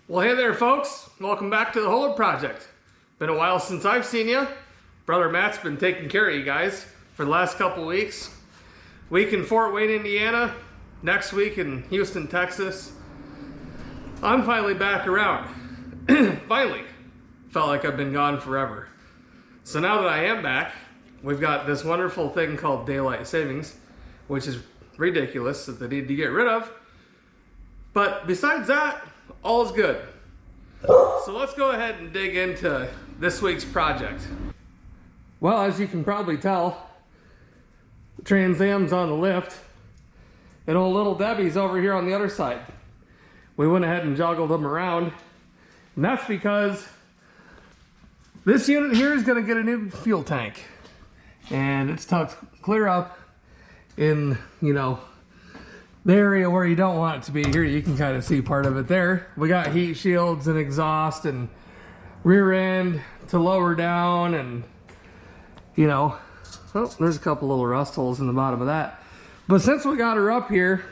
Well, hey there, folks. Welcome back to the Holler Project. Been a while since I've seen you. Brother Matt's been taking care of you guys for the last couple weeks. Week in Fort Wayne, Indiana. Next week in Houston, Texas. I'm finally back around. Finally. Felt like I've been gone forever. So now that I am back, we've got this wonderful thing called daylight savings, which is ridiculous that they need to get rid of. But besides that, all's good. So let's go ahead and dig into this week's project. Well, as you can probably tell, the Trans Am's on the lift, and old little Debbie's over here on the other side. We went ahead and joggled them around, and that's because this unit here is going to get a new fuel tank, and it's tucked clear up in, the area where you don't want it to be. Here you can kind of see part of it there. We got heat shields and exhaust and rear end to lower down, and oh, there's a couple little rust holes in the bottom of that. But since we got her up here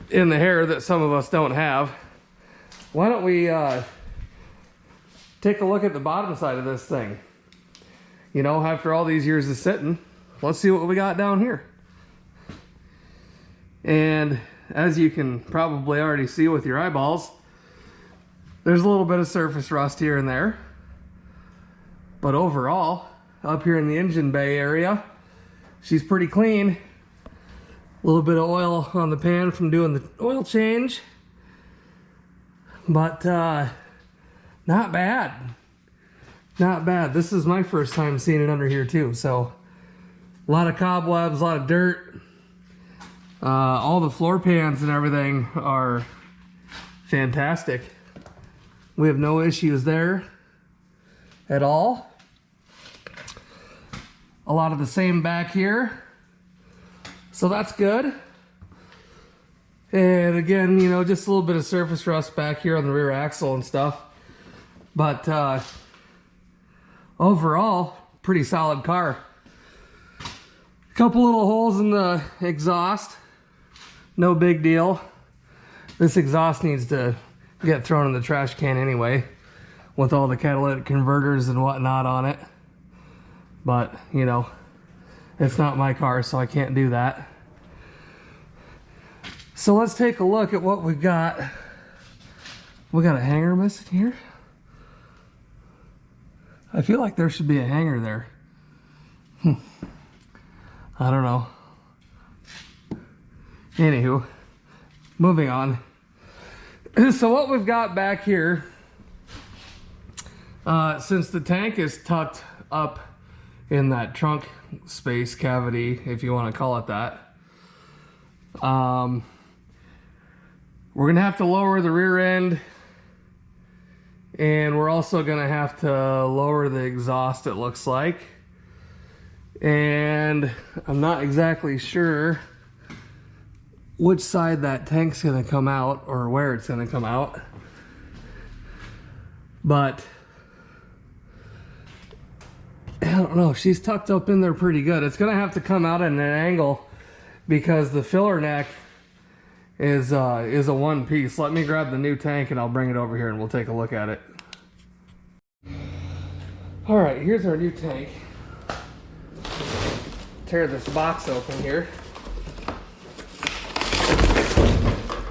in the hair that some of us don't have, why don't we take a look at the bottom side of this thing. After all these years of sitting, let's see what we got down here. And as you can probably already see with your eyeballs, there's a little bit of surface rust here and there. But overall, up here in the engine bay area, she's pretty clean. A little bit of oil on the pan from doing the oil change. But not bad. Not bad. This is my first time seeing it under here too. So a lot of cobwebs, a lot of dirt. All the floor pans and everything are fantastic. We have no issues there at all. A lot of the same back here. So that's good. And again, just a little bit of surface rust back here on the rear axle and stuff. But overall, pretty solid car. Couple little holes in the exhaust. No big deal. This exhaust needs to get thrown in the trash can anyway, with all the catalytic converters and whatnot on it. But, it's not my car, so I can't do that. So let's take a look at what we've got. We got a hanger missing here. I feel like there should be a hanger there. I don't know. Anywho, moving on. So what we've got back here, since the tank is tucked up in that trunk space cavity, if you want to call it that, we're gonna have to lower the rear end, and we're also gonna have to lower the exhaust, it looks like. And I'm not exactly sure which side that tank's gonna come out or where it's gonna come out, but I don't know, she's tucked up in there pretty good. It's gonna have to come out at an angle because the filler neck is a one piece. Let me grab the new tank and I'll bring it over here and we'll take a look at it. All right, here's our new tank. Tear this box open here.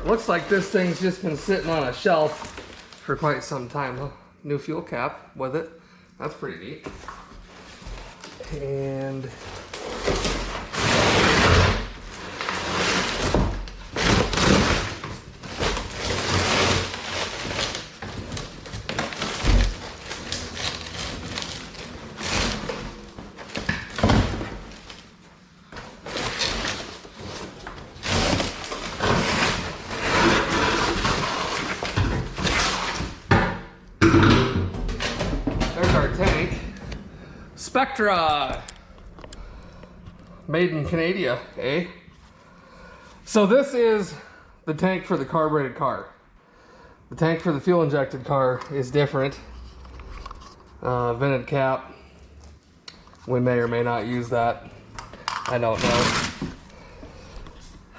Looks like this thing's just been sitting on a shelf for quite some time. Oh, new fuel cap with it. That's pretty neat. And Spectra, made in Canada, eh? So this is the tank for the carbureted car. The tank for the fuel injected car is different. Vented cap. We may or may not use that. I don't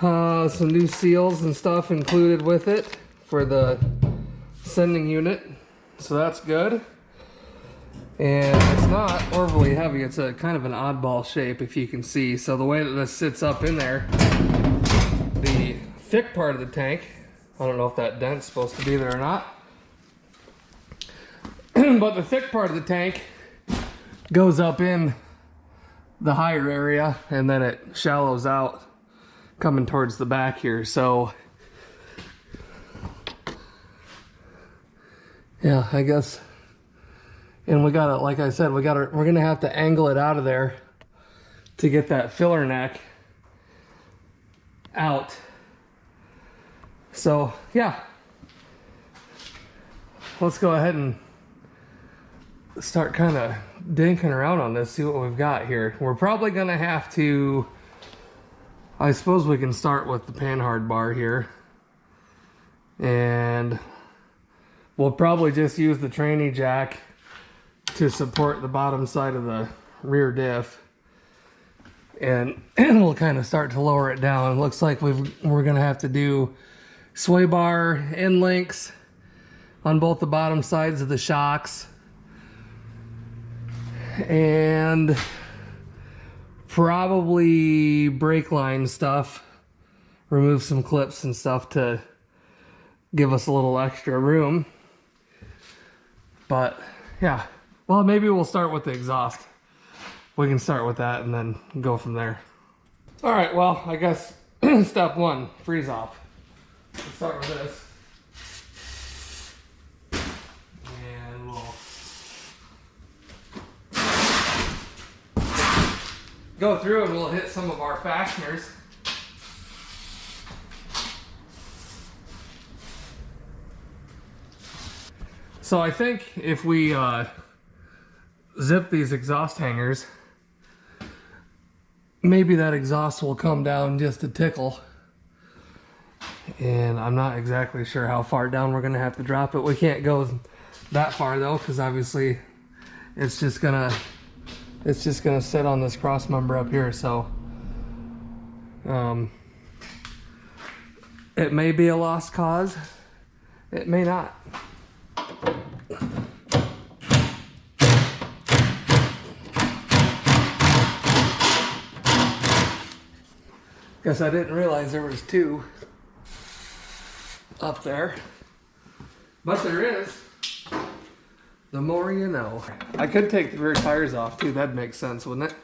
know. Some new seals and stuff included with it for the sending unit, so that's good. And it's not overly heavy. It's a kind of an oddball shape, if you can see. So the way that this sits up in there, the thick part of the tank, I don't know if that dent's supposed to be there or not, but the thick part of the tank goes up in the higher area, and then it shallows out coming towards the back here. So yeah, I guess. And we gotta, like I said, we're gonna have to angle it out of there to get that filler neck out. So yeah, let's go ahead and start kind of dinking around on this, see what we've got here. We're probably gonna have to, I suppose we can start with the panhard bar here, and we'll probably just use the trainee jack to support the bottom side of the rear diff, and we'll kind of start to lower it down. It looks like we're gonna have to do sway bar end links on both the bottom sides of the shocks, and probably brake line stuff, remove some clips and stuff to give us a little extra room. But yeah, well, maybe we'll start with the exhaust. We can start with that and then go from there. All right, well, I guess step one, freeze off. Let's start with this. And we'll go through and we'll hit some of our fasteners. So I think if we zip these exhaust hangers, maybe that exhaust will come down just a tickle. And I'm not exactly sure how far down we're gonna have to drop it. We can't go that far though, because obviously it's just gonna sit on this cross member up here. So it may be a lost cause, it may not. Guess I didn't realize there was two up there, but there is. The more you know. I could take the rear tires off too. That'd make sense, wouldn't it?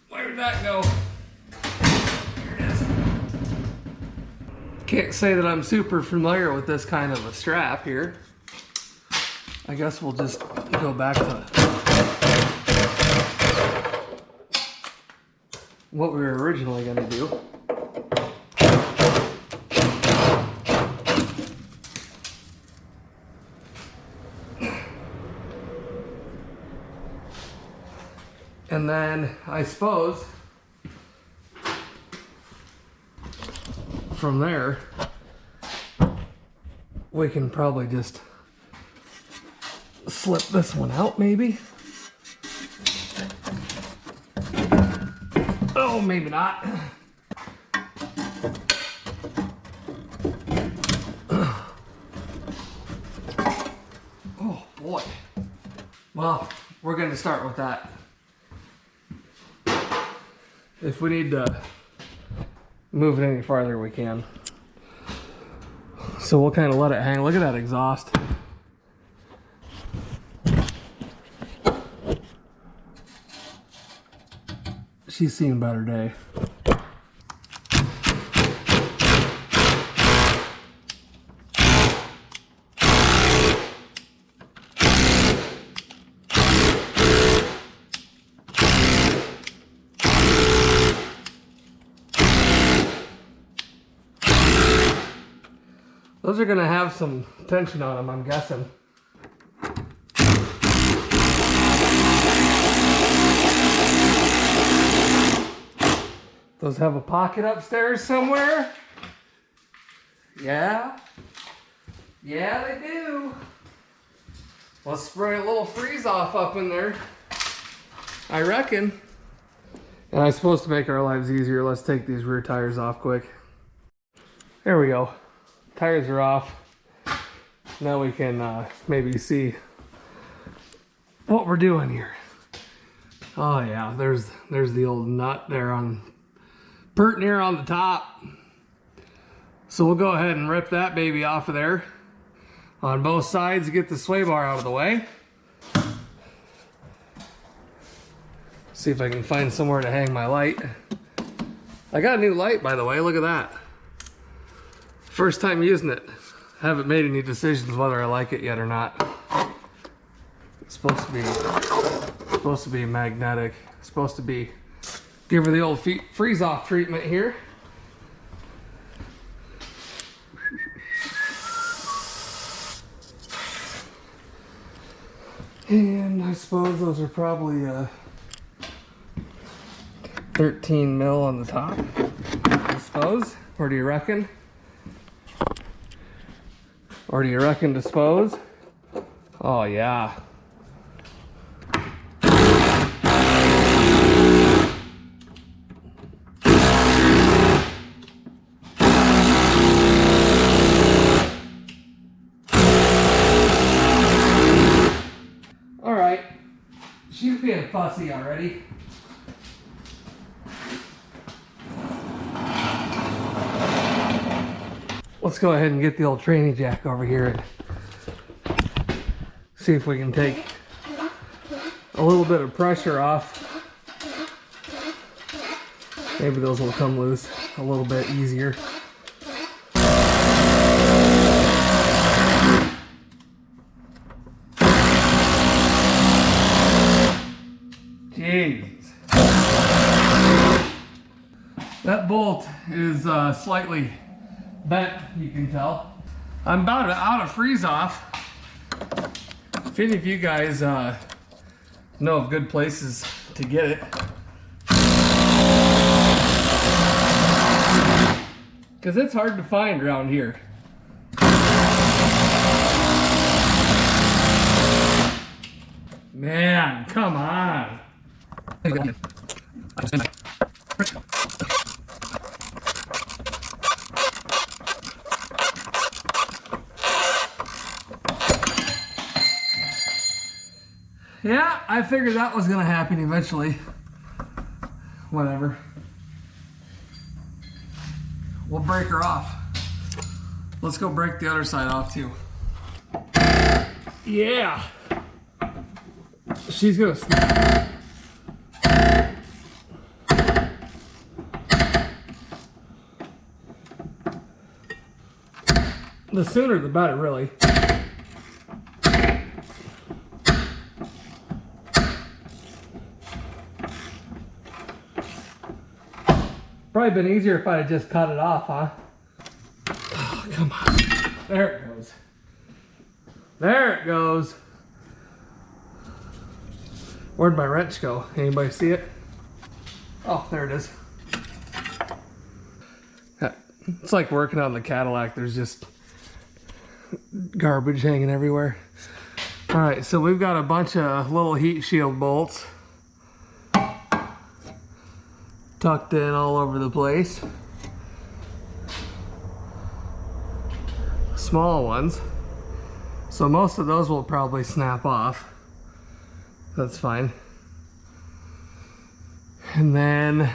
Where'd that go? Here it is. Can't say that I'm super familiar with this kind of a strap here. I guess we'll just go back to what we were originally going to do. And then I suppose from there we can probably just slip this one out, maybe. Oh, maybe not. Oh boy. Well, we're going to start with that. If we need to move it any farther, we can. So we'll kind of let it hang. Look at that exhaust. She's seen a better day. Those are gonna have some tension on them, I'm guessing. Those have a pocket upstairs somewhere. Yeah? Yeah, they do. Let's spray a little freeze off up in there, I reckon. And I'm supposed to make our lives easier. Let's take these rear tires off quick. There we go. Tires are off. Now we can maybe see what we're doing here. Oh yeah, there's the old nut there on pert near on the top. So we'll go ahead and rip that baby off of there on both sides, get the sway bar out of the way. See if I can find somewhere to hang my light. I got a new light, by the way. Look at that. First time using it. Haven't made any decisions whether I like it yet or not. It's supposed to be magnetic. It's supposed to be give her the old freeze off treatment here. And I suppose those are probably 13 mil on the top, I suppose. Or do you reckon? Or do you reckon dispose? Oh yeah. All right, she's being fussy already. Let's go ahead and get the old tranny jack over here and see if we can take a little bit of pressure off. Maybe those will come loose a little bit easier. Jeez. That bolt is slightly bent, you can tell. I'm about out of freeze off. If any of you guys know of good places to get it, because it's hard to find around here. Man, come on. Yeah, I figured that was gonna happen eventually. Whatever. We'll break her off. Let's go break the other side off too. Yeah. She's gonna snap. The sooner the better, really. Probably been easier if I had just cut it off, huh? Oh, come on. There it goes. There it goes. Where'd my wrench go? Anybody see it? Oh, there it is. It's like working on the Cadillac. There's just garbage hanging everywhere. All right, so we've got a bunch of little heat shield bolts tucked in all over the place. Small ones. So most of those will probably snap off. That's fine. And then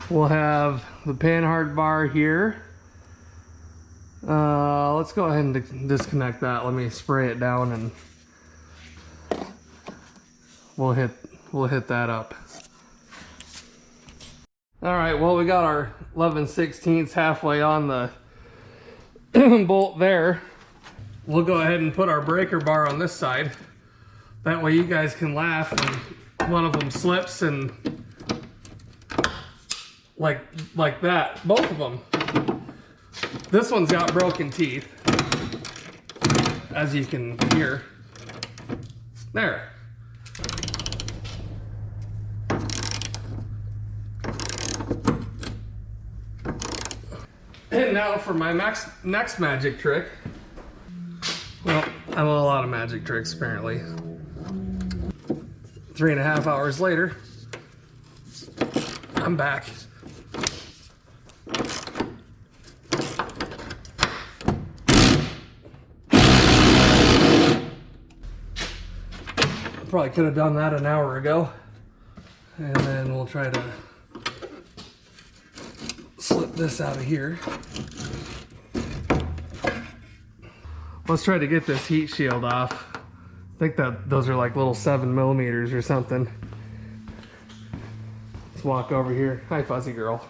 we'll have the panhard bar here. Let's go ahead and disconnect that. Let me spray it down and we'll hit that up. All right, well, we got our 11/16 halfway on the bolt there. We'll go ahead and put our breaker bar on this side. That way you guys can laugh when one of them slips and like that. Both of them. This one's got broken teeth, as you can hear. There. And now for my next magic trick. Well, I'm on a lot of magic tricks apparently. 3.5 hours later, I'm back. Probably could have done that an hour ago. And then we'll try to slip this out of here. Let's try to get this heat shield off. I think that those are like little 7mm or something. Let's walk over here. Hi, Fuzzy Girl.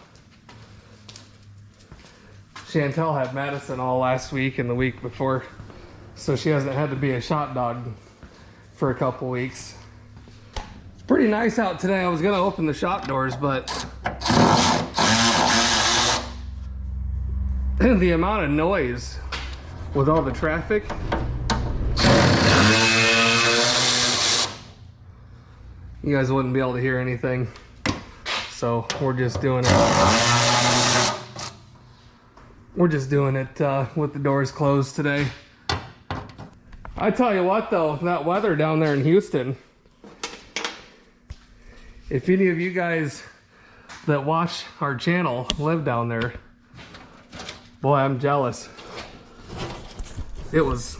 Chantel had Madison all last week and the week before, so she hasn't had to be a shot dog for a couple weeks. It's pretty nice out today. I was gonna open the shop doors, but the amount of noise with all the traffic. You guys wouldn't be able to hear anything. So we're just doing it. We're just doing it with the doors closed today. I tell you what though, that weather down there in Houston, if any of you guys that watch our channel live down there, boy, I'm jealous. It was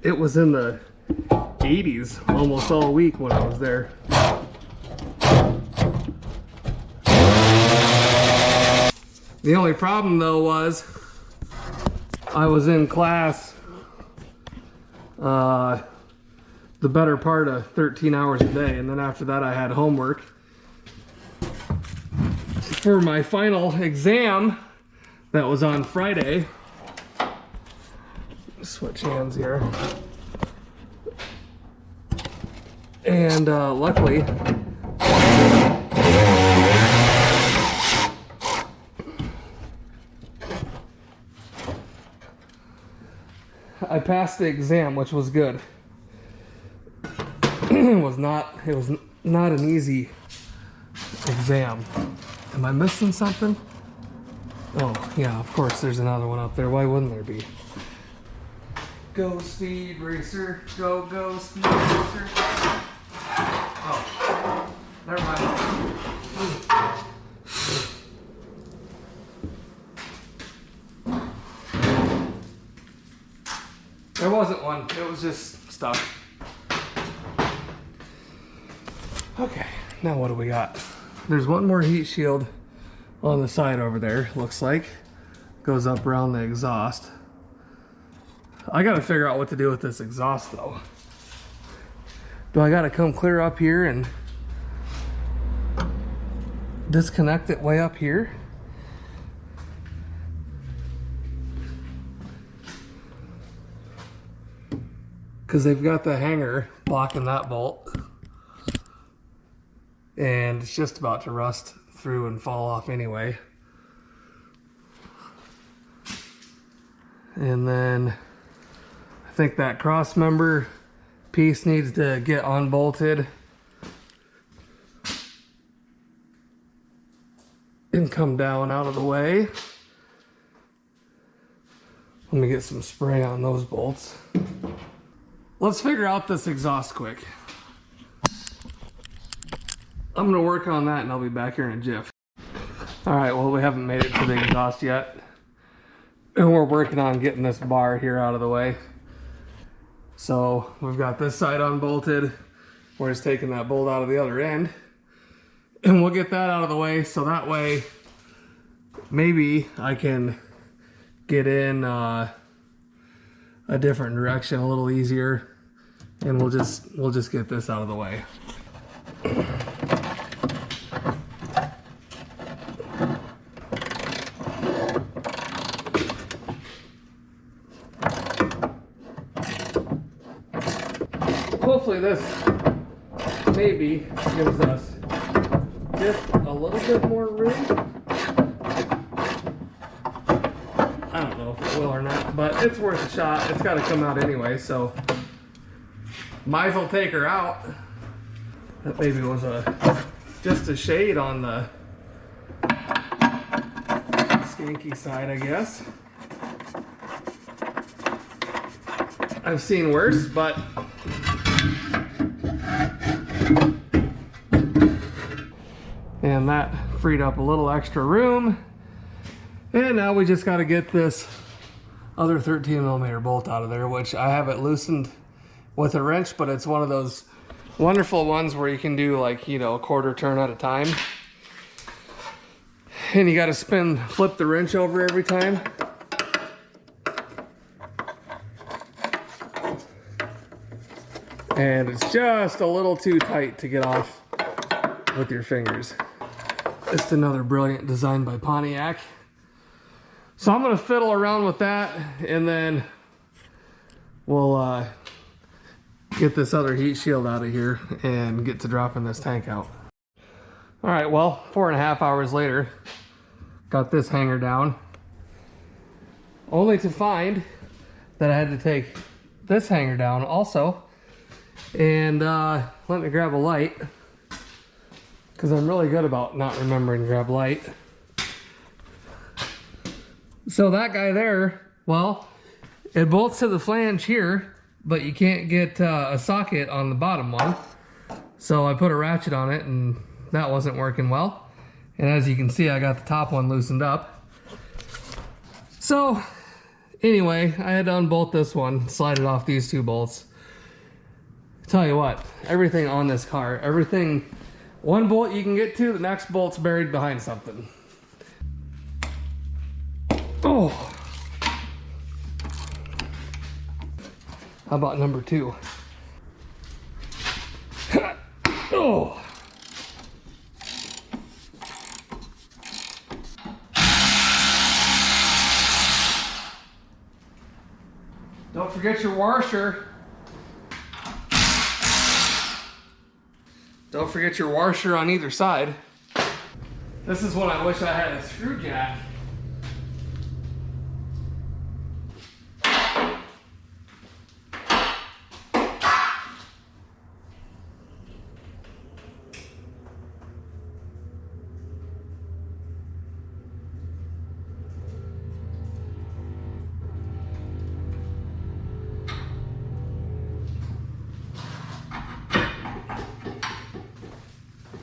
in the 80s almost all week when I was there. The only problem though was I was in class the better part of 13 hours a day, and then after that I had homework for my final exam that was on Friday. Switch hands here. And luckily I passed the exam, which was good. It was not an easy exam. Am I missing something? Oh yeah, of course there's another one up there. Why wouldn't there be? Go Speed Racer, go Speed Racer. Oh, never mind. There wasn't one, it was just stuck. Okay, now what do we got? There's one more heat shield on the side over there, looks like. Goes up around the exhaust. I gotta figure out what to do with this exhaust though. Do I gotta come clear up here and disconnect it way up here? Because they've got the hanger blocking that bolt. And it's just about to rust through and fall off anyway. And then I think that cross member piece needs to get unbolted and come down out of the way. Let me get some spray on those bolts. Let's figure out this exhaust quick. I'm gonna work on that and I'll be back here in a jiff. All right, well, we haven't made it to the exhaust yet. And we're working on getting this bar here out of the way. So we've got this side unbolted. We're just taking that bolt out of the other end. And we'll get that out of the way, so that way maybe I can get in a different direction a little easier. And we'll just get this out of the way. Hopefully this maybe gives us just a little bit more room. I don't know if it will or not, but it's worth a shot. It's got to come out anyway, so might as well take her out. That maybe was just a shade on the skanky side, I guess. I've seen worse, but and that freed up a little extra room. And now we just got to get this other 13mm bolt out of there, which I have it loosened with a wrench, but it's one of those wonderful ones where you can do, like, you know, a quarter turn at a time. And you got to flip the wrench over every time. And it's just a little too tight to get off with your fingers. Just another brilliant design by Pontiac. So I'm gonna fiddle around with that, and then we'll get this other heat shield out of here and get to dropping this tank out. All right, well, 4.5 hours later, got this hanger down, only to find that I had to take this hanger down also. And let me grab a light, because I'm really good about not remembering to grab light. So that guy there, well, it bolts to the flange here, but you can't get a socket on the bottom one. So I put a ratchet on it, and that wasn't working well. And as you can see, I got the top one loosened up. So anyway, I had to unbolt this one, slide it off these two bolts. Tell you what, everything on this car, everything, one bolt you can get to, the next bolt's buried behind something. Oh. How about number 2? Oh. Don't forget your washer. Don't forget your washer on either side. This is when I wish I had a screw jack.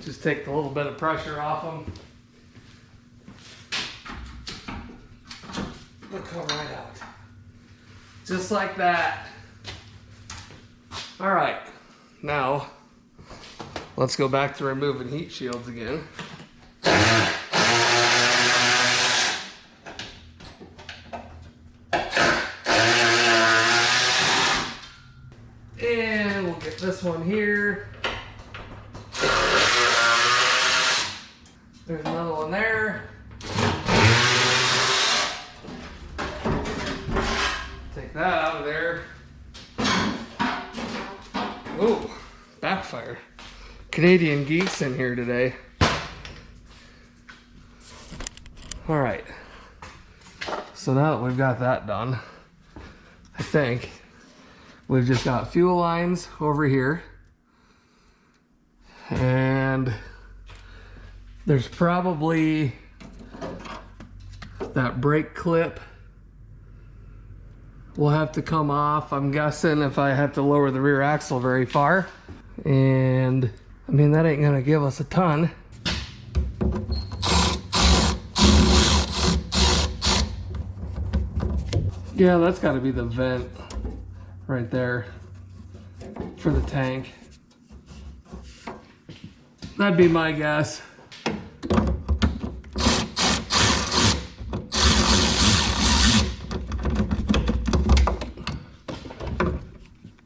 Just take a little bit of pressure off them. They'll come right out. Just like that. All right, now let's go back to removing heat shields again. And we'll get this one here. There's another one there. Take that out of there. Ooh, backfire. Canadian geese in here today. All right. So now that we've got that done, I think we've just got fuel lines over here. And there's probably that brake clip will have to come off, I'm guessing, if I have to lower the rear axle very far. And I mean, that ain't gonna give us a ton. Yeah, that's gotta be the vent right there for the tank. That'd be my guess.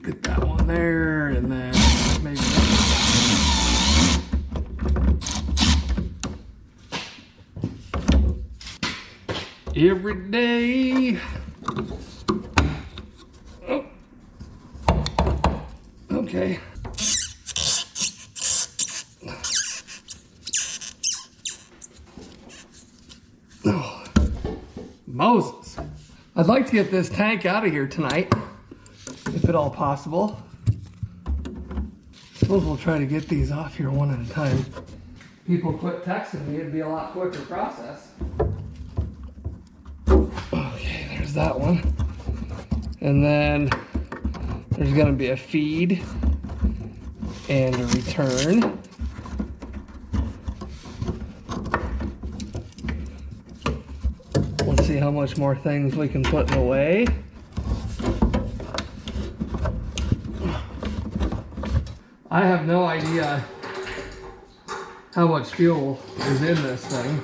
Get that one there, and then maybe every day. Oh. Okay. Oh. Moses. I'd like to get this tank out of here tonight, if at all possible. Suppose we'll try to get these off here one at a time. People quit texting me, it'd be a lot quicker process. there's that one. And then there's gonna be a feed and a return. Let's see how much more things we can put in the way. I have no idea how much fuel is in this thing.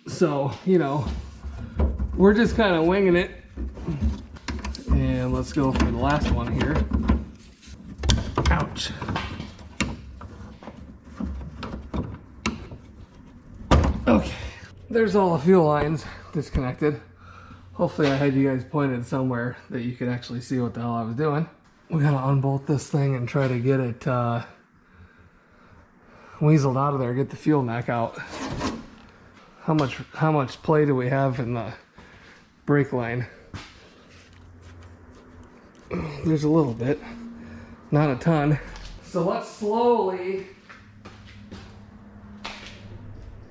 So, you know, we're just kind of winging it. And let's go for the last one here. Ouch. Okay, there's all the fuel lines disconnected. Hopefully I had you guys pointed somewhere that you could actually see what the hell I was doing. We gotta unbolt this thing and try to get it weaseled out of there, get the fuel neck out. How much play do we have in the brake line? There's a little bit, not a ton. So let's slowly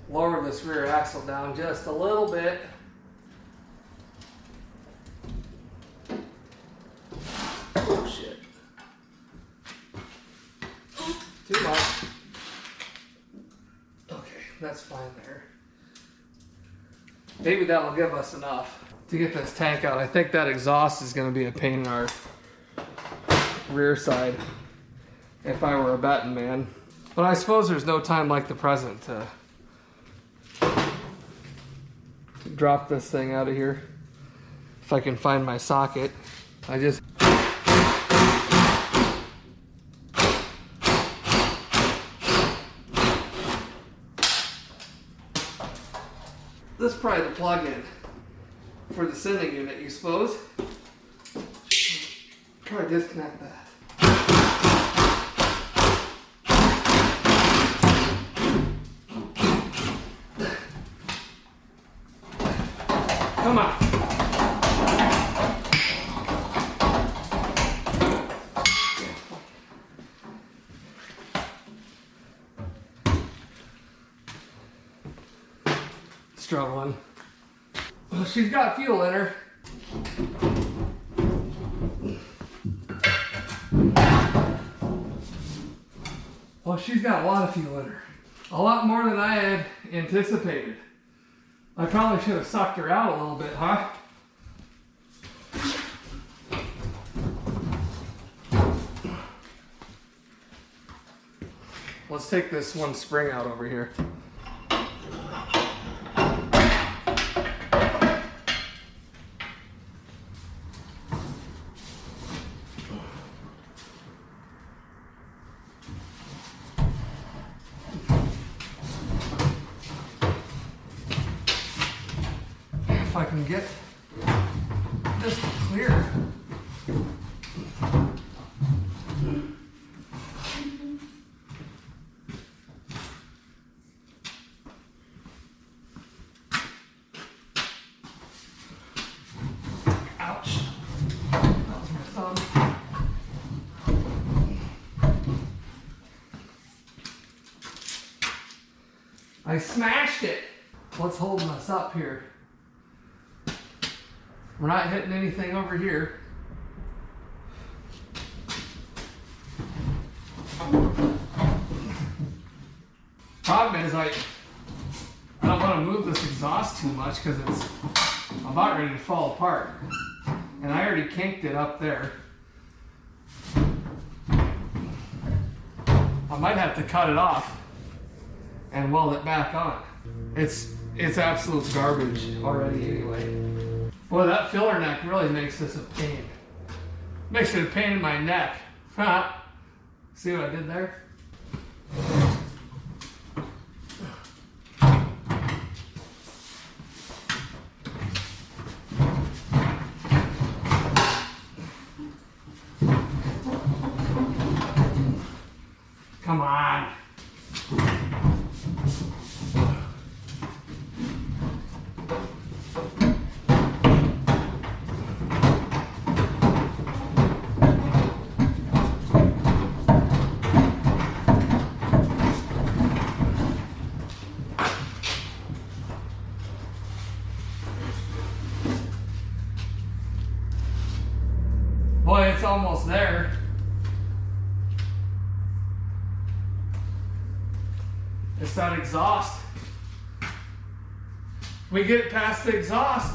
lower this rear axle down just a little bit. Oh shit. Too much. Okay, that's fine there. Maybe that'll give us enough to get this tank out. I think that exhaust is going to be a pain in our rear side if I were a betting man. But I suppose there's no time like the present to drop this thing out of here. If I can find my socket. This is probably the plug-in for the sending unit, you suppose. Try to disconnect that. Come on. Struggling. Well, she's got fuel in her. Well, she's got a lot of fuel in her. A lot more than I had anticipated. I probably should have sucked her out a little bit, huh? Let's take this one spring out over here. If I can get this to clear. Ouch. That was my thumb. I smashed it. What's holding us up here? We're not hitting anything over here. Problem is I don't want to move this exhaust too much because it's about ready to fall apart. And I already kinked it up there. I might have to cut it off and weld it back on. It's absolute garbage already anyway. Boy, that filler neck really makes this a pain. Makes it a pain in my neck. See what I did there? Come on. Boy, it's almost there. It's that exhaust. We get it past the exhaust.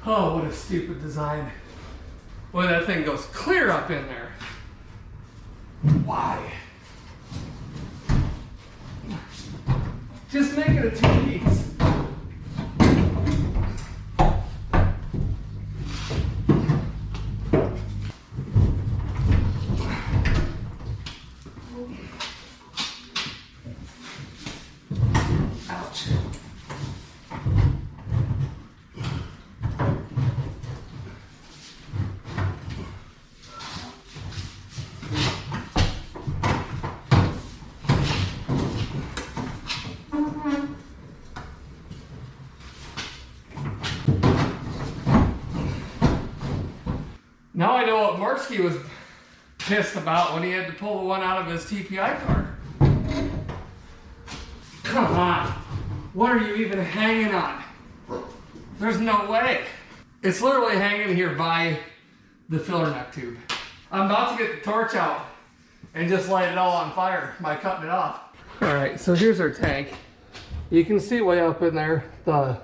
Oh, what a stupid design. Boy, that thing goes clear up in there. Why? Just make it a two-piece. Ouch. Now I know what Marksky was pissed about when he had to pull the one out of his TPI car. Come on. What are you even hanging on? There's no way. It's literally hanging here by the filler neck tube. I'm about to get the torch out and just light it all on fire by cutting it off. All right, so here's our tank. You can see way up in there the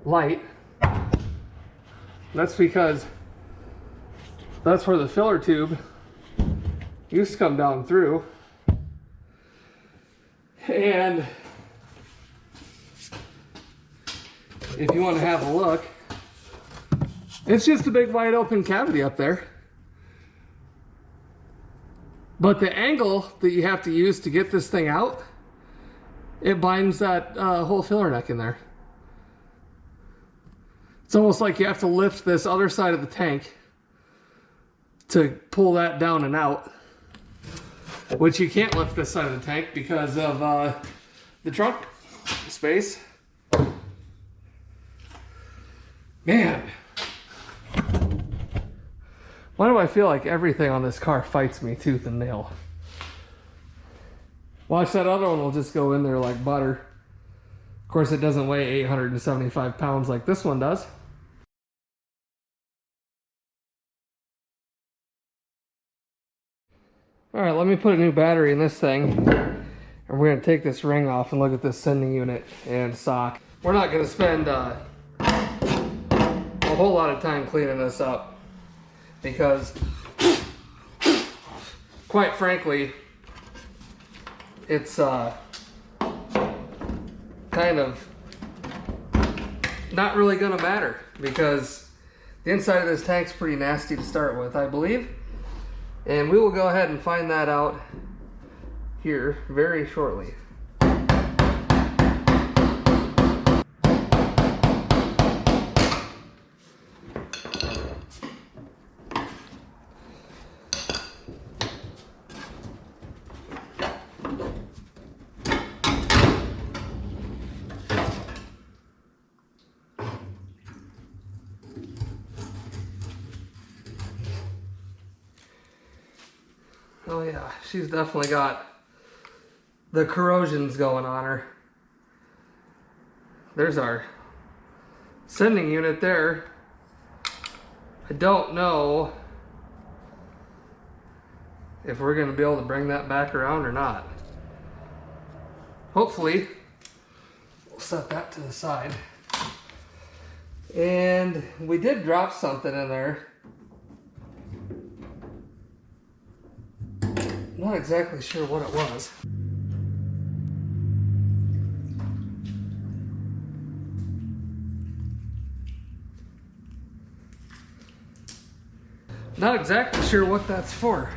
light. That's because that's where the filler tube used to come down through. And if you want to have a look, it's just a big wide open cavity up there. But the angle that you have to use to get this thing out, it binds that whole filler neck in there. It's almost like you have to lift this other side of the tank to pull that down and out, which you can't lift this side of the tank because of the trunk space. Man, why do I feel like everything on this car fights me tooth and nail? Watch, that other one will just go in there like butter. Of course, it doesn't weigh 875 pounds like this one does. All right, let me put a new battery in this thing, and we're gonna take this ring off and look at this sending unit and sock. We're not gonna spend a whole lot of time cleaning this up because, quite frankly, it's kind of not really gonna matter because the inside of this tank's pretty nasty to start with, I believe. And we will go ahead and find that out here very shortly. Oh yeah, she's definitely got the corrosions going on her. There's our sending unit there. I don't know if we're going to be able to bring that back around or not. Hopefully, we'll set that to the side. And we did drop something in there. Not exactly sure what it was. Not exactly sure what that's for.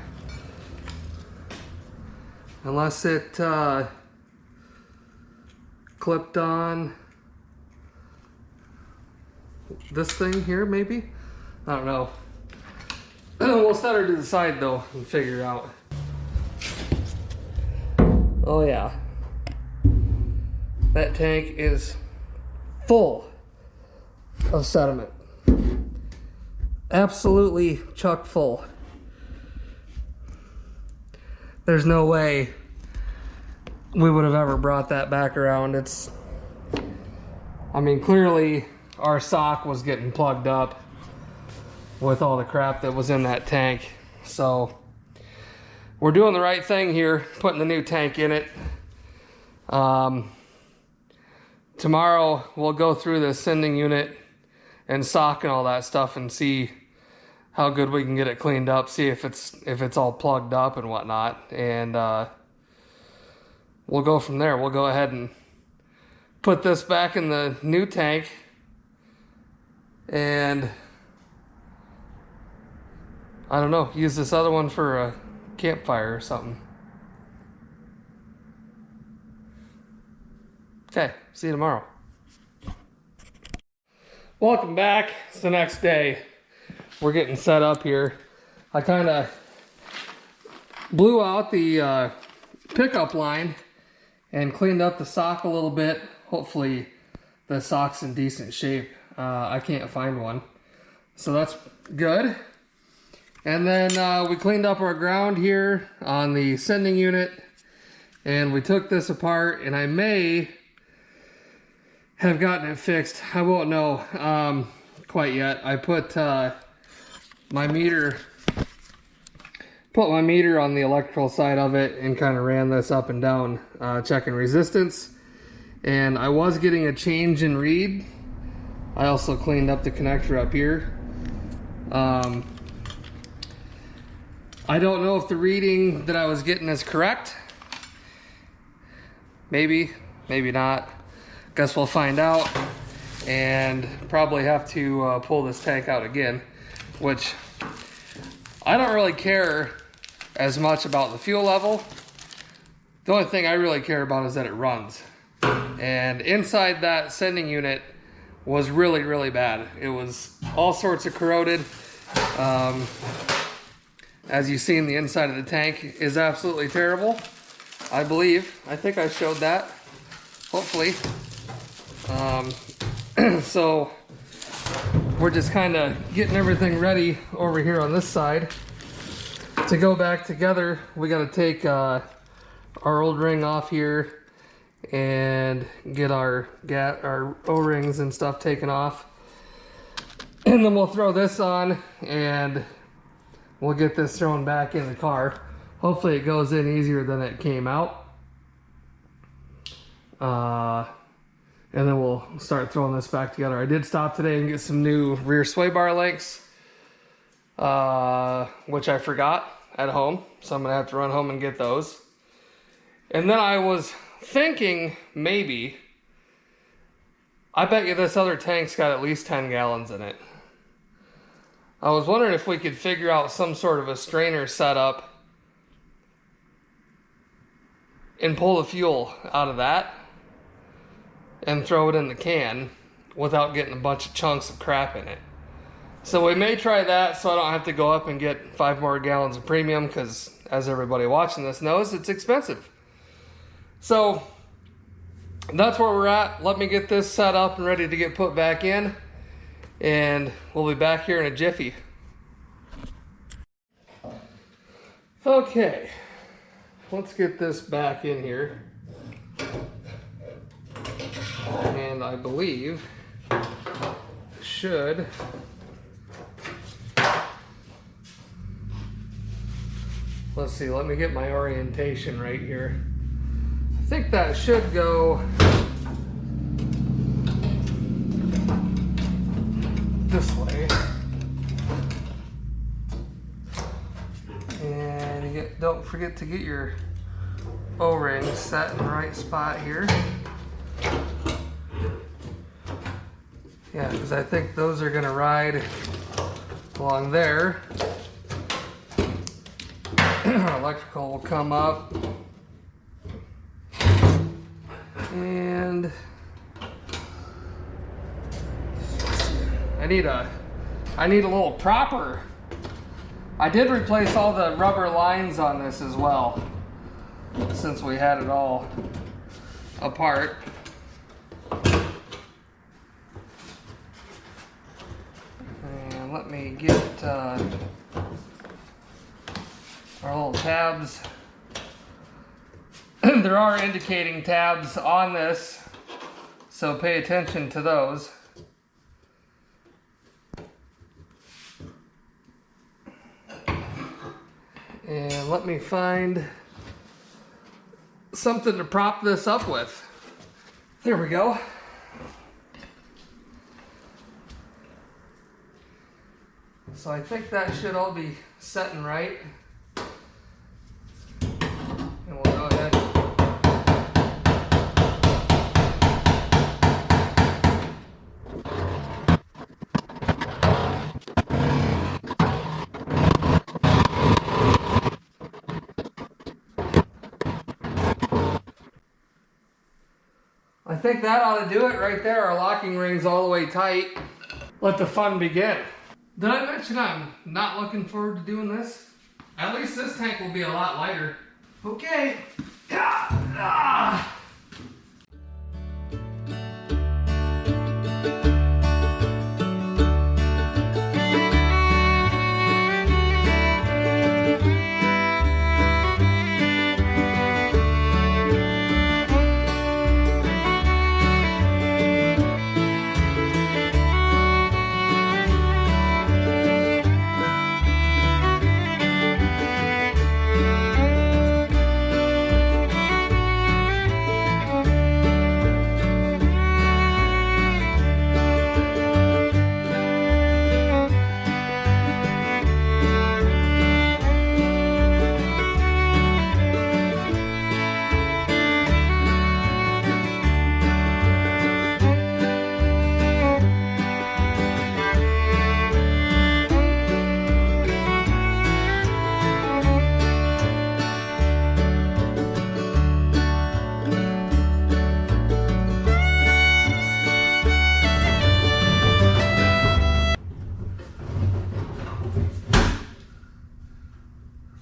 Unless it clipped on this thing here, maybe? I don't know. We'll set her to the side though and figure it out. Oh yeah, that tank is full of sediment. Absolutely chock full. There's no way we would have ever brought that back around. I mean, clearly our sock was getting plugged up with all the crap that was in that tank. So we're doing the right thing here, putting the new tank in it. Tomorrow we'll go through the sending unit and sock and all that stuff and see how good we can get it cleaned up, see if it's all plugged up and whatnot, and we'll go from there. We'll go ahead and put this back in the new tank, and I don't know, use this other one for a campfire or something. Okay, see you tomorrow. Welcome back. It's the next day. We're getting set up here. I kind of blew out the pickup line and cleaned up the sock a little bit. Hopefully the sock's in decent shape. I can't find one, so that's good. And then we cleaned up our ground here on the sending unit, and we took this apart, and I may have gotten it fixed. I won't know quite yet. I put my meter on the electrical side of it and kind of ran this up and down, checking resistance. And I was getting a change in read. I also cleaned up the connector up here. I don't know if the reading that I was getting is correct. Maybe, maybe not. Guess we'll find out, and probably have to pull this tank out again, which I don't really care as much about the fuel level. The only thing I really care about is that it runs. And inside that sending unit was really, really bad. It was all sorts of corroded. As you see, in the inside of the tank is absolutely terrible. I think I showed that, hopefully. So we're just kind of getting everything ready over here on this side to go back together. We got to take our old ring off here and get our O-rings and stuff taken off, and then we'll throw this on and we'll get this thrown back in the car. Hopefully it goes in easier than it came out. And then we'll start throwing this back together. I did stop today and get some new rear sway bar links, which I forgot at home. So I'm gonna have to run home and get those. And then I was thinking, maybe, I bet you this other tank's got at least 10 gallons in it. I was wondering if we could figure out some sort of a strainer setup and pull the fuel out of that and throw it in the can without getting a bunch of chunks of crap in it. So we may try that, so I don't have to go up and get 5 more gallons of premium, because as everybody watching this knows, it's expensive. So that's where we're at. Let me get this set up and ready to get put back in, and we'll be back here in a jiffy. Okay, let's get this back in here. And I believe should let's see, let me get my orientation right here. I think that should go this way. And don't forget to get your O-ring set in the right spot here. Yeah, because I think those are going to ride along there. Electrical will come up. And I need a little propper. I did replace all the rubber lines on this as well, since we had it all apart. And let me get our little tabs There are indicating tabs on this, so pay attention to those. And let me find something to prop this up with. There we go. So I think that should all be setting right. And we'll go ahead. I think that ought to do it right there. Our locking ring's all the way tight. Let the fun begin. Did I mention I'm not looking forward to doing this? At least this tank will be a lot lighter. Okay.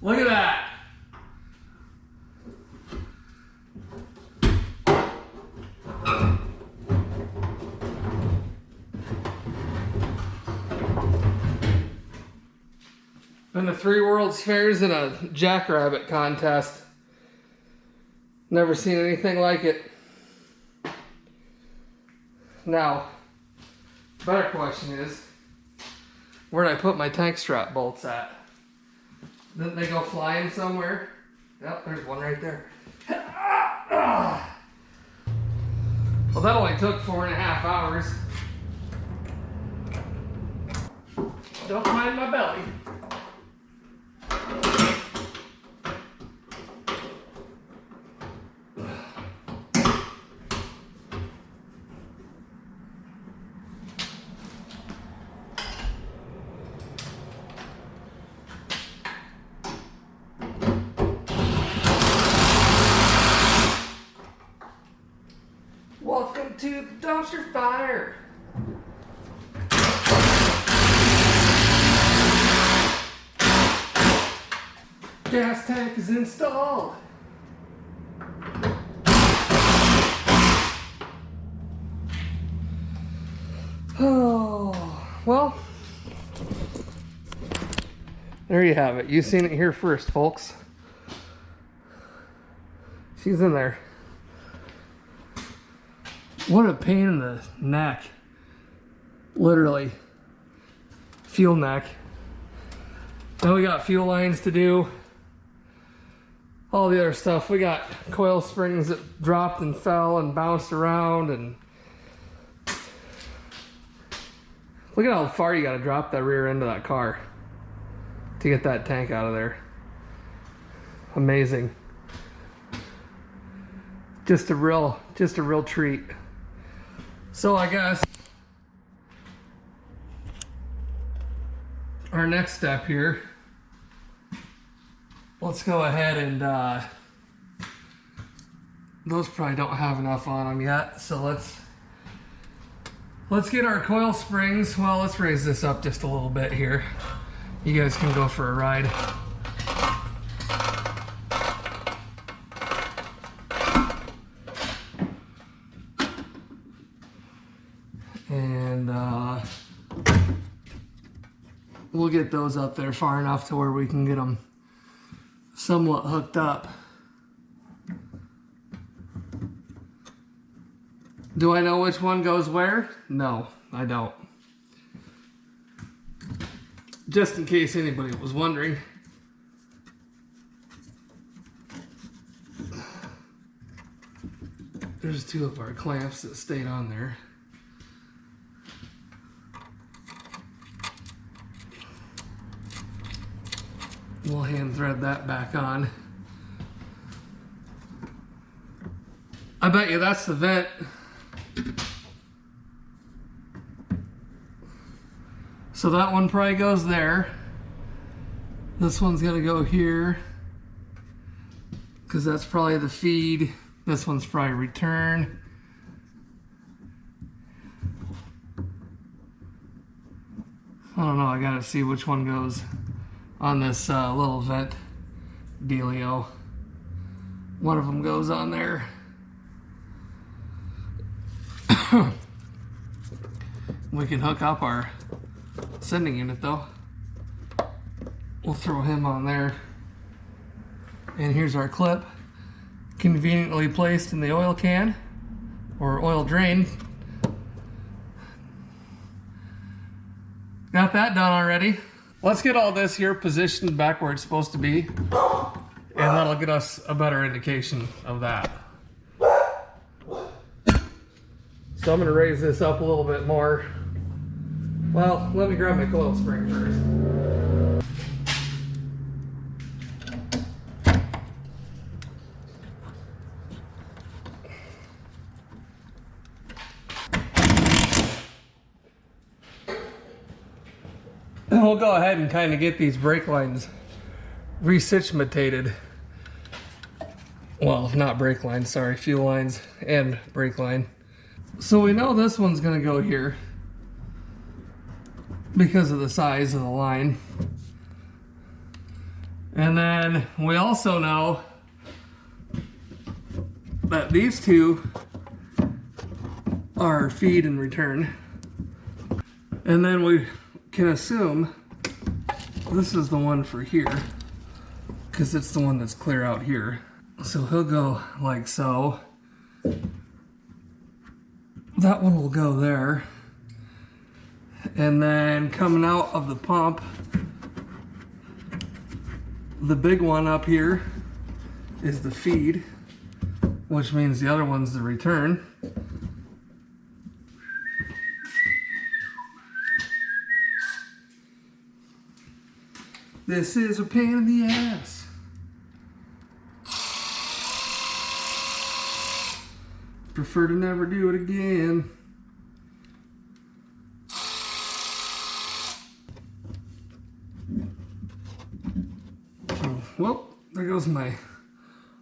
Look at that. Been to 3 World's Fairs and a jackrabbit contest. Never seen anything like it. Now, better question is, where'd I put my tank strap bolts at? Didn't they go flying somewhere? Yep, there's one right there. Well, that only took 4.5 hours. Don't mind my belly. Welcome to the dumpster fire. Gas tank is installed. Oh, well, there you have it. You've seen it here first, folks. She's in there. What a pain in the neck. Literally. Fuel neck. Now we got fuel lines to do. All the other stuff. We got coil springs that dropped and fell and bounced around, and look at how far you gotta drop that rear end of that car to get that tank out of there. Amazing. Just a real treat. So I guess our next step here, let's go ahead and those probably don't have enough on them yet, so let's get our coil springs. Well, let's raise this up just a little bit here. You guys can go for a ride. And we'll get those up there far enough to where we can get them somewhat hooked up. Do I know which one goes where? No, I don't. Just in case anybody was wondering. There's two of our clamps that stayed on there. We'll hand thread that back on. I bet you that's the vent. So that one probably goes there. This one's gonna go here, because that's probably the feed. This one's probably return. I don't know, I gotta see which one goes on this little vent dealio. One of them goes on there. We can hook up our sending unit though. We'll throw him on there. And here's our clip, conveniently placed in the oil can or oil drain. Got that done already. Let's get all this here positioned back where it's supposed to be, and that'll get us a better indication of that. So I'm gonna raise this up a little bit more. Well, let me grab my coil spring first. And we'll go ahead and kind of get these brake lines resituated. Well, not brake lines, sorry, fuel lines and brake line. So we know this one's gonna go here because of the size of the line. And then we also know that these two are feed and return. And then we can assume this is the one for here, because it's the one that's clear out here. So he'll go like so. That one will go there. And then coming out of the pump, the big one up here is the feed, which means the other one's the return. This is a pain in the ass. Prefer to never do it again. Oh, well, there goes my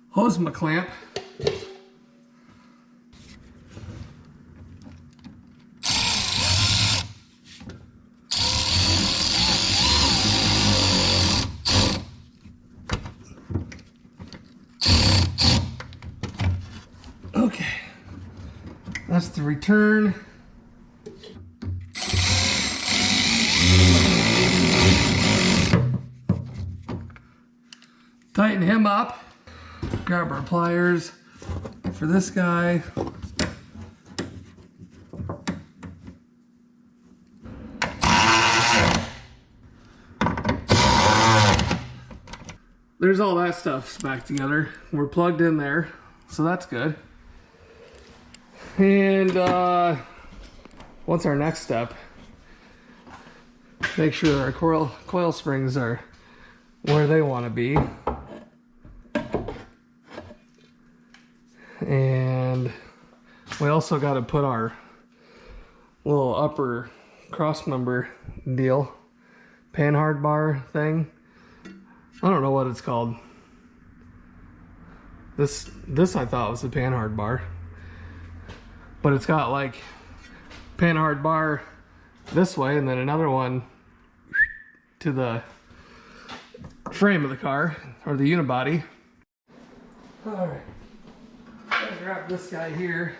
hose clamp. Okay, that's the return. Tighten him up. Grab our pliers for this guy. There's all that stuff back together. We're plugged in there, so that's good. And what's our next step? Make sure our coil springs are where they want to be. And we also got to put our little upper cross member deal, panhard bar thing. I don't know what it's called. This I thought was a panhard bar. But it's got like panhard bar this way and then another one to the frame of the car or the unibody. All right, I'll grab this guy here.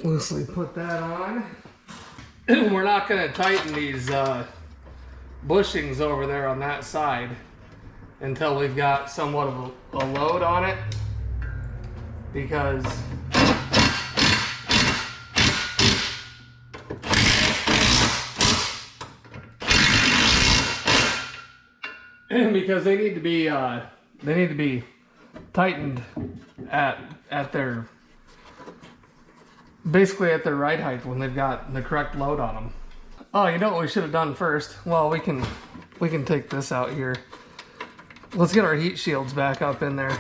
Loosely put that on. We're not going to tighten these bushings over there on that side until we've got somewhat of a load on it, because they need to be tightened at their basically at their right height when they've got the correct load on them. Oh, you know what we should have done first? Well, we can take this out here. Let's get our heat shields back up in there.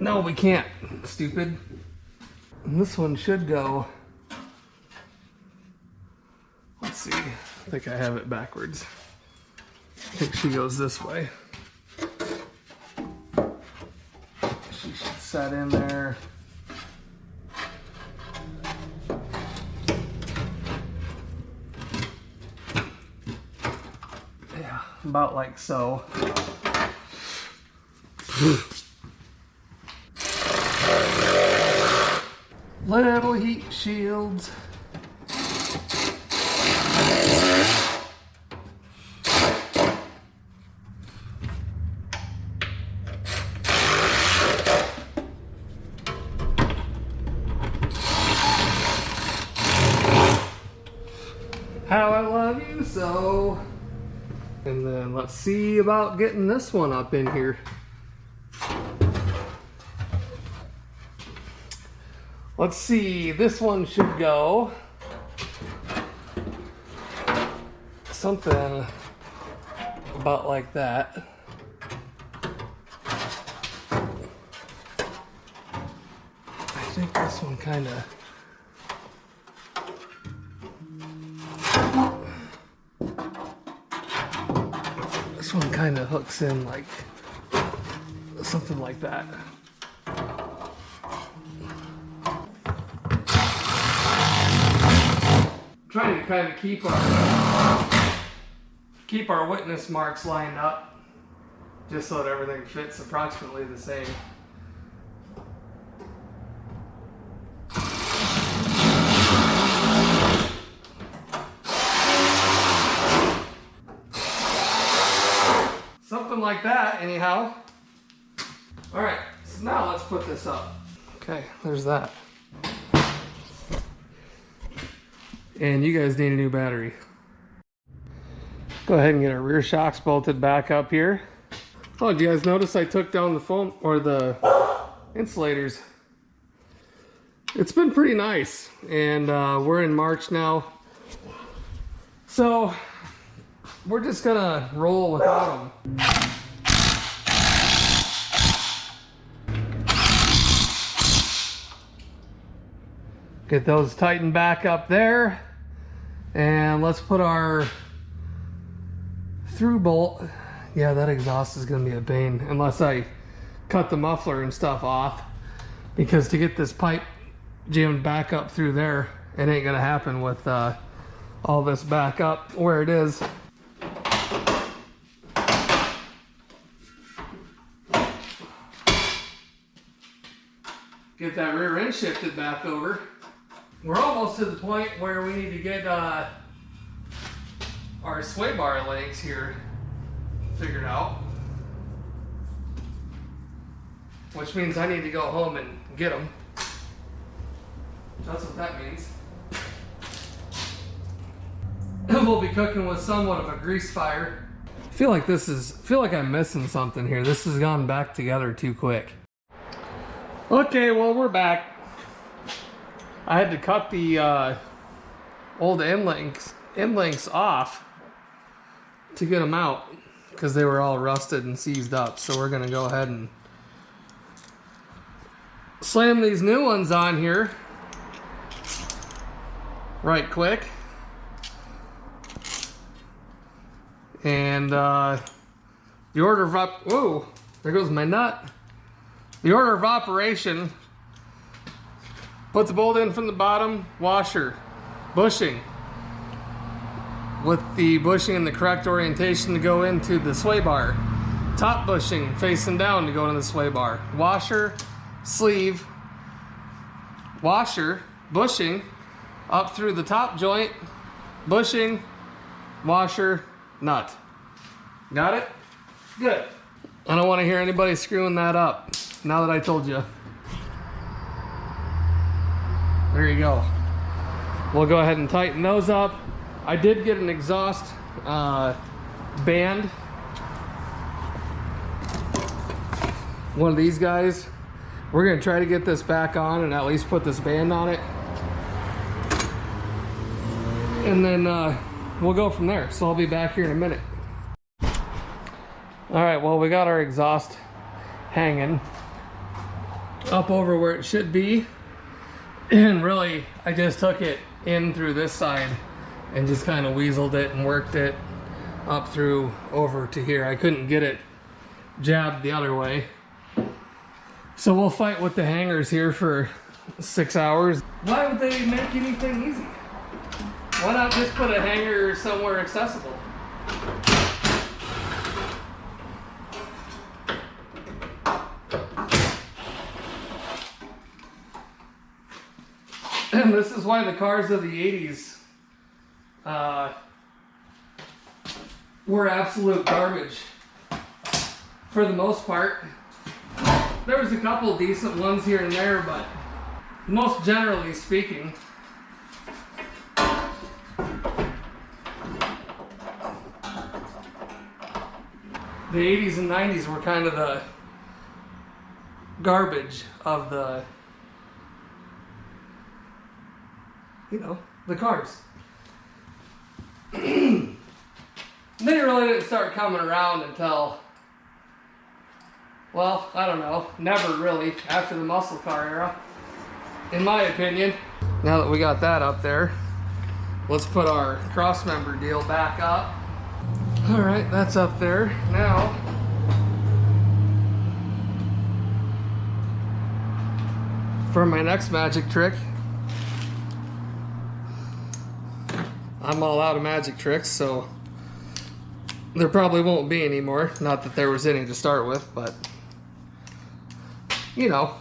No, we can't, stupid. And this one should go. Let's see. I think I have it backwards. I think she goes this way. She should set in there. Yeah, about like so. Little heat shields. How I love you so. And then let's see about getting this one up in here. Let's see, this one should go something about like that. I think this one kind of hooks in like something like that. Trying to kind of keep our witness marks lined up, just so that everything fits approximately the same. Something like that, anyhow. All right, so now let's put this up. Okay, there's that. And you guys need a new battery. Go ahead and get our rear shocks bolted back up here. Oh, did you guys notice I took down the foam or the insulators? It's been pretty nice, and we're in March now, so we're just gonna roll without them. Get those tightened back up there, and let's put our through bolt. Yeah, that exhaust is gonna be a pain unless I cut the muffler and stuff off, because to get this pipe jammed back up through there, it ain't gonna happen with all this back up where it is. Get that rear end shifted back over. We're almost to the point where we need to get our sway bar legs here figured out, which means I need to go home and get them. That's what that means. We'll be cooking with somewhat of a grease fire. I feel like I'm missing something here. This has gone back together too quick. Okay, well, we're back. I had to cut the old end links off to get them out because they were all rusted and seized up. So we're gonna go ahead and slam these new ones on here right quick. And the order of whoa, there goes my nut. The order of operation: put the bolt in from the bottom, washer, bushing, with the bushing in the correct orientation to go into the sway bar, top bushing facing down to go into the sway bar, washer, sleeve, washer, bushing, up through the top joint, bushing, washer, nut. Got it? Good. I don't want to hear anybody screwing that up now that I told you. There you go. We'll go ahead and tighten those up. I did get an exhaust band. One of these guys. We're going to try to get this back on and at least put this band on it. And then we'll go from there. So I'll be back here in a minute. All right, well, we got our exhaust hanging up over where it should be. And really, I just took it in through this side and just kind of weaseled it and worked it up through over to here. I couldn't get it jabbed the other way. So we'll fight with the hangers here for 6 hours. Why would they make anything easy? Why not just put a hanger somewhere accessible? And this is why the cars of the 80s were absolute garbage for the most part. There was a couple decent ones here and there, but most generally speaking, the 80s and 90s were kind of the garbage of the, you know, the cars. They really didn't start coming around until, well, I don't know, never really, after the muscle car era, in my opinion. Now that we got that up there, let's put our cross member deal back up. All right, that's up there. Now, for my next magic trick, I'm all out of magic tricks, so there probably won't be any more. Not that there was any to start with, but you know,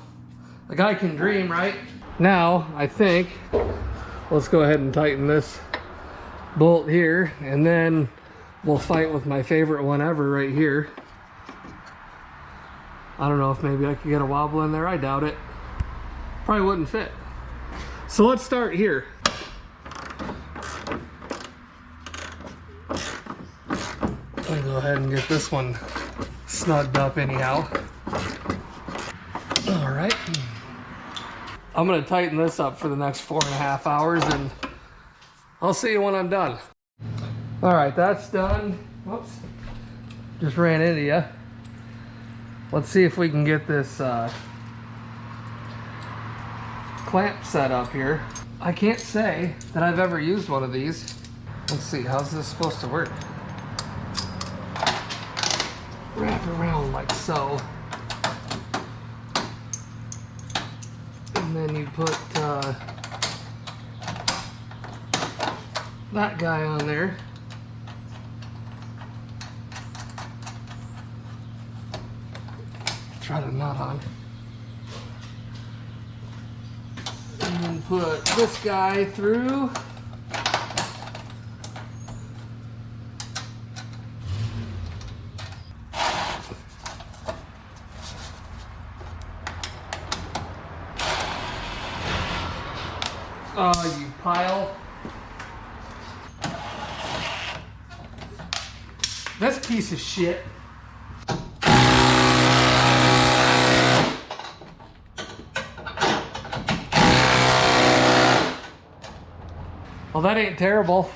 a guy can dream, right? Now, I think, let's go ahead and tighten this bolt here, and then we'll fight with my favorite one ever right here. I don't know if maybe I could get a wobble in there. I doubt it. Probably wouldn't fit. So let's start here. I'll go ahead and get this one snugged up anyhow. All right. I'm gonna tighten this up for the next 4.5 hours and I'll see you when I'm done. All right, that's done. Whoops, just ran into you. Let's see if we can get this clamp set up here. I can't say that I've ever used one of these. Let's see, how's this supposed to work? Wrap around like so. And then you put that guy on there. Try to knot on. And then put this guy through. Oh, you pile. This piece of shit. Well, that ain't terrible.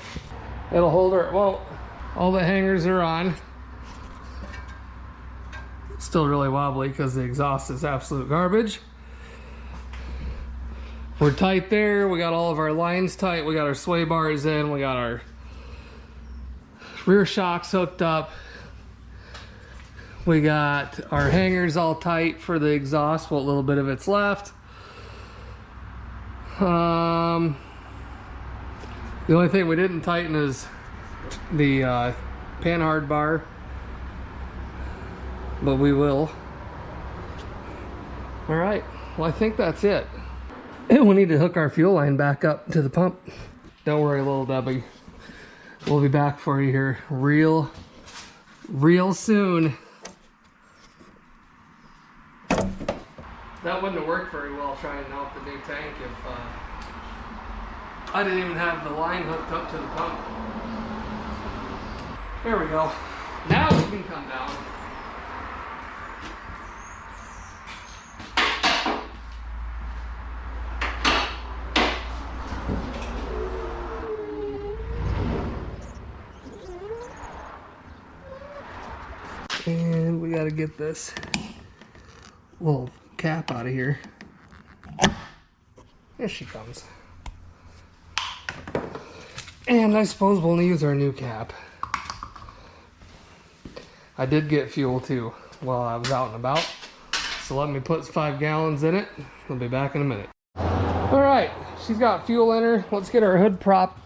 It'll hold or it won't. All the hangers are on. Still really wobbly because the exhaust is absolute garbage. We're tight there. We got all of our lines tight. We got our sway bars in. We got our rear shocks hooked up. We got our hangers all tight for the exhaust. What little bit of it's left. The only thing we didn't tighten is the panhard bar, but we will. All right, well, I think that's it. And we need to hook our fuel line back up to the pump. Don't worry, little Debbie. We'll be back for you here real real soon. That wouldn't have worked very well trying out the new tank if I didn't even have the line hooked up to the pump. There we go. Now we can come down. And we gotta get this little cap out of here. There she comes. And I suppose we'll use our new cap. I did get fuel too while I was out and about. So let me put 5 gallons in it. We'll be back in a minute. All right, she's got fuel in her. Let's get our hood prop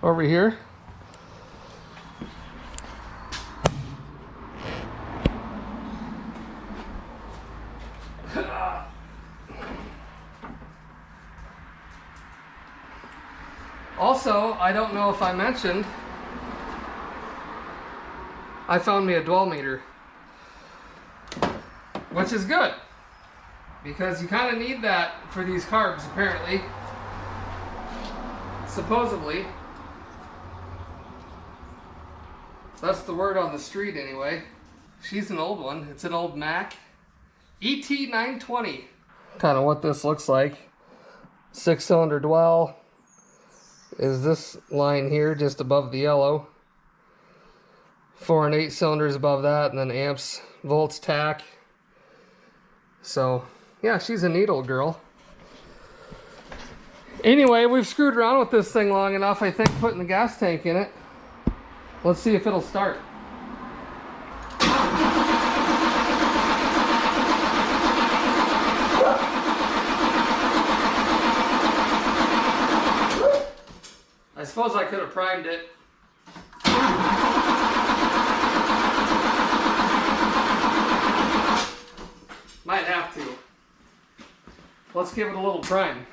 over here. Also, I don't know if I mentioned, I found me a dwell meter, which is good because you kind of need that for these carbs apparently, supposedly. That's the word on the street anyway. She's an old one. It's an old Mac ET920. Kind of what this looks like. 6-cylinder dwell is this line here just above the yellow. 4 and 8 cylinders above that, and then amps, volts, tack. So yeah, she's a neat old girl. Anyway, we've screwed around with this thing long enough, I think, putting the gas tank in it. Let's see if it'll start. I suppose I could have primed it. Might have to. Let's give it a little prime.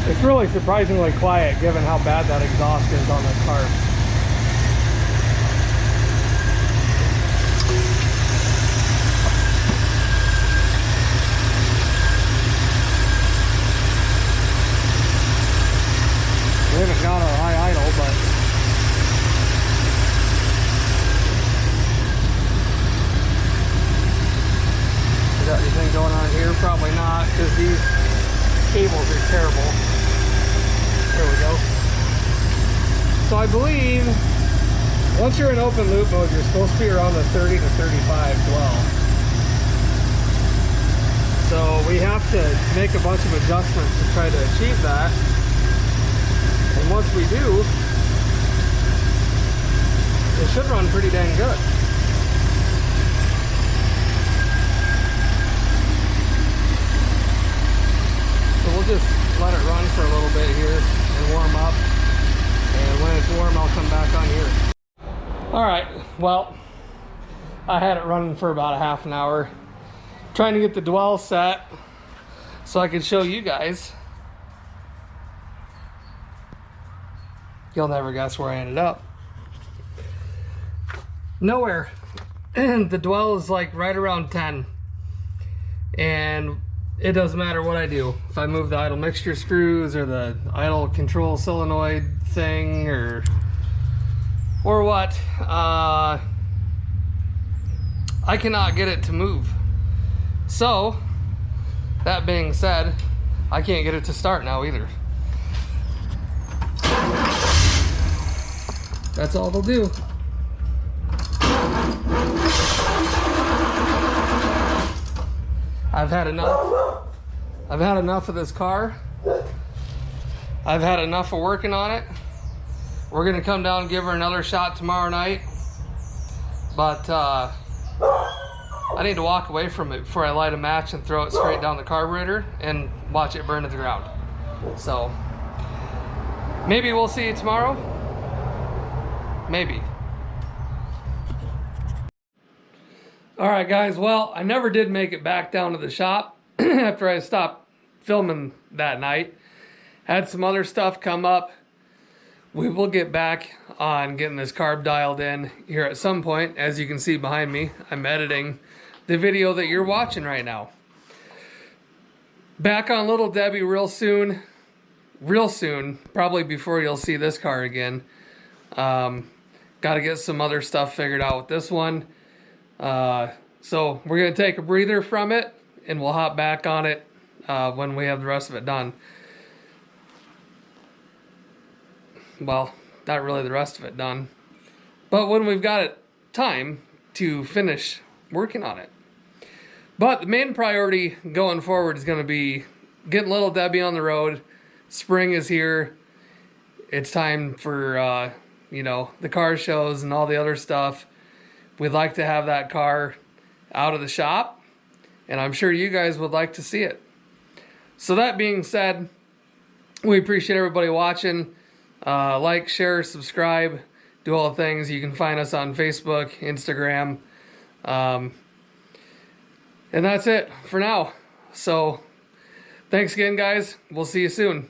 It's really surprisingly quiet given how bad that exhaust is on this car. We haven't got our high idle, but we got anything going on here? Probably not, because these cables are terrible. There we go. So I believe once you're in open loop mode, you're supposed to be around the 30 to 35 dwell. So we have to make a bunch of adjustments to try to achieve that. And once we do, it should run pretty dang good. So we'll just let it run for a little bit here and warm up, and when it's warm I'll come back on here. Alright, well, I had it running for about a half an hour trying to get the dwell set so I could show you guys. You'll never guess where I ended up. Nowhere. And the dwell is like right around 10, and it doesn't matter what I do. If I move the idle mixture screws or the idle control solenoid thing or what, I cannot get it to move. So, that being said, I can't get it to start now either. That's all they'll do. I've had enough. I've had enough of this car. I've had enough of working on it. We're gonna come down and give her another shot tomorrow night. But I need to walk away from it before I light a match and throw it straight down the carburetor and watch it burn to the ground. So maybe we'll see you tomorrow. Maybe. All right, guys. Well, I never did make it back down to the shop after I stopped filming that night. Had some other stuff come up. We will get back on getting this carb dialed in here at some point. As you can see behind me, I'm editing the video that you're watching right now. Back on Little Debbie real soon, probably before you'll see this car again. Got to get some other stuff figured out with this one. So we're going to take a breather from it, and we'll hop back on it when we have the rest of it done. Well, not really the rest of it done, but when we've got it time to finish working on it. But the main priority going forward is going to be getting Little Debbie on the road. Spring is here. It's time for, you know, the car shows and all the other stuff. We'd like to have that car out of the shop, and I'm sure you guys would like to see it. So that being said, we appreciate everybody watching. Like, share, subscribe, do all the things. You can find us on Facebook, Instagram, and that's it for now. So thanks again, guys. We'll see you soon.